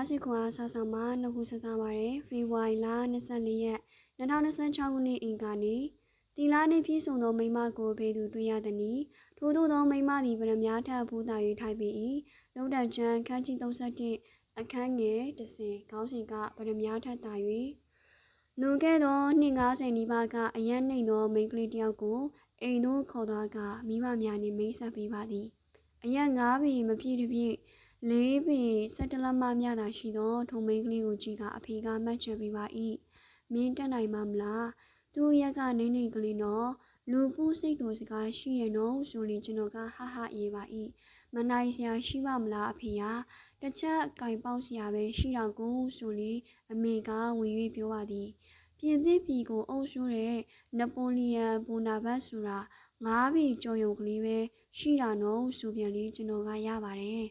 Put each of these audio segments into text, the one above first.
စီခွာဆာဆာမနှုတ်ခုစကားပါရယ်ဖေဖော်ဝါရီလ24ရက်2026ခုနှစ်အင်္ဂါနေ့တီလာနေပြည့်စုံသောမိမကိုဖေသူတွေ့ရသည်နီထို့သောမိမသည်ဗရမ ्या ထပူးသာ၍ထိုက်ပေ၏ရုပ်တံချမ်းခန်းကြီး31အခန်းငယ်10ခေါင်းစဉ်ကဗရမ ्या ထသာ၍လွန်ခဲ့သောနှစ်90နီးပါးကအရန်နှိမ်သောမိန်းကလေးတယောက်ကိုအိမ်သို့ခေါ်သွားကမိဘများနှင့်မိတ်ဆက်ပေးပါသည်အရန်9ပေမပြည့်တပြည့်4ပေ17လမှမြတာရှိသောထုံမိန်းကလေးကိုကြည့်ကအဖေကမှတ်ချက်ပေးပါ၏မင်းတက်နိုင်မှာမလားသူ့ရက်ကနေနေကလေးနော်လူပူးစိတ်တို့စကားရှိရနော်ဆိုရင်ကျွန်တော်ကဟဟရေးပါ၏မနိုင်စရာရှိပါမလားအဖေကတစ်ချက်ကင်ပေါက်စရာပဲရှိတော့ကိုဆိုရင်အမေကဝင်၍ပြောပါသည်ပြင်သစ်ပြည်ကိုအုပ်စိုးတဲ့နပိုလီယံဘိုနာဘတ်ဆိုတာ9ပေကျော်ရုံကလေးပဲရှိတာနော်ဆိုပြန်လေကျွန်တော်ကရပါတယ်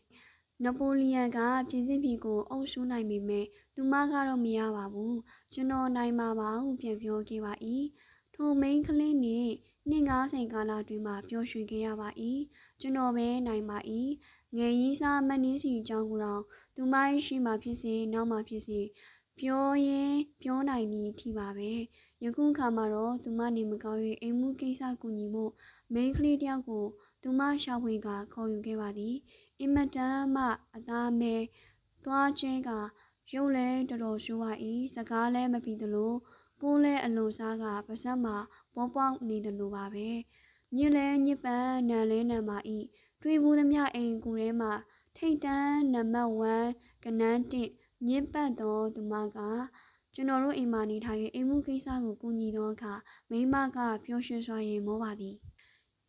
နပိုလီယံကပြင်သစ်ပြည်ကိုအုပ်စိုးနိုင်ပေမဲ့သူမကတော့မရပါဘူးကျွန်တော်နိုင်မှာပါဟုပြန်ပြောခဲ့ပါ၏ထိုမိန်းကလေးနှင့်နှစ်90ကာလတွင်မှပျော်ရွှင်ခဲ့ရပါ၏ကျွန်တော်ပဲနိုင်ပါ၏ငယ်ရီးစားမနှင်းစီအကြောင်းကိုတော့သူမ၏ရှိမှဖြစ်စေနောက်မှဖြစ်စေပြောရင်ပြောနိုင်သည်ထိပါပဲယခုခါမှာတော့သူမနေမကောင်း၍အိမ်မှုကိစ္စကူညီဖို့မိန်းကလေးတယောက်ကိုသူမရှာဖွေကခေါ်ယူခဲ့ပါသည်အင်မတန်မှအသားမဲသွားချင်းကရုပ်လဲတော်တော်ရှိုးပါ၏စကားလဲမပြီးသလိုကိုယ်လဲအလွန်စားကပါဇက်မှာပေါ်ပေါက်နေတယ်လို့ပါပဲညစ်လဲညစ်ပန်းနံလဲနံပါ၏တွေ့ဘူးသမျှအိမ်ကူထဲမှာထိတ်တန်းနံပါတ်1ကနန်း1ညစ်ပတ်သောသူမကကျွန်တော်တို့အိမ်မှာနေထိုင်၍အိမ်မှုကိစ္စကိုကူညီသောအခါမိမကပျော်ရွှင်စွာရင်မောပါသည်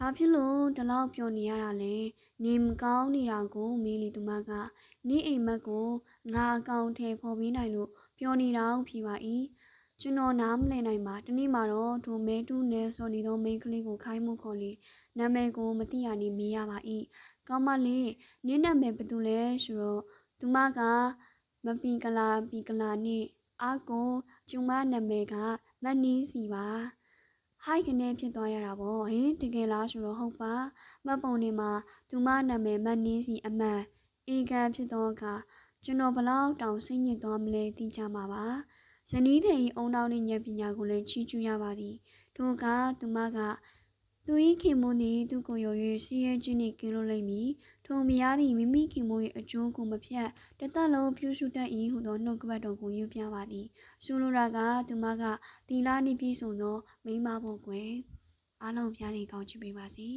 ဘာဖြစ်လို့ဒီလောက်ပျော်နေရတာလဲနေမကောင်းနေတာကိုမေးလေသူမကနေအိမ်မက်ကိုငါအကောင်ထဲပေါ်ပေးနိုင်လို့ပျော်နေတာဖြေပါ၏ကျွန်တော်နားမလည်နိုင်ပါတနေ့မှာတော့ထိုမဲတူးနယ်စော်နေသောမိန်းကလေးကိုခိုင်းမှုခေါ်လေနာမည်ကိုမသိရနေမေးရပါ၏ကောင်းမလေးနင်းနာမည်ဘယ်သူလဲဆိုတော့သူမကမပီကလာနဲ့အာကိုကျုံမနာမည်ကမနီးစီပါဟိုက်ကနေဖြစ်သွားရတာပေါ့ဟင်တကယ်လားဆိုတော့ဟုတ်ပါမတ်ပုံနေမှာသူမနာမည်မနီးစီအမှန်အေကန်ဖြစ်သောအခါကျွန်တော်ဘလောက်တောင်စိတ်ညစ်သွားမလဲသိကြမှာပါဇနီးတဲ့အုံနောက်နဲ့ဉာဏ်ပညာကိုလည်းချီးကျူးရပါသည်ထို့ကသူမကသူ၏ခင်မွန်းသည်သူကိုရော်၍ဆင်းရဲခြင်းနှင့်ကင်းလို့လိမ့်မည်ထိုမယားသည်မိမိခင်မွန်း၏အကျိုးကိုမဖြတ်တသက်လုံးပြုစုတတ်၏ဟုသောနှုတ်ကပတ်တော်ကိုယူပြပါသည်ဆိုလိုတာကသူမကတီလာနှင့်ပြည့်စုံသောမိန်းမဖို့ကွယ်အားလုံးဖျားစီကောင်းချီးပေးပါစေ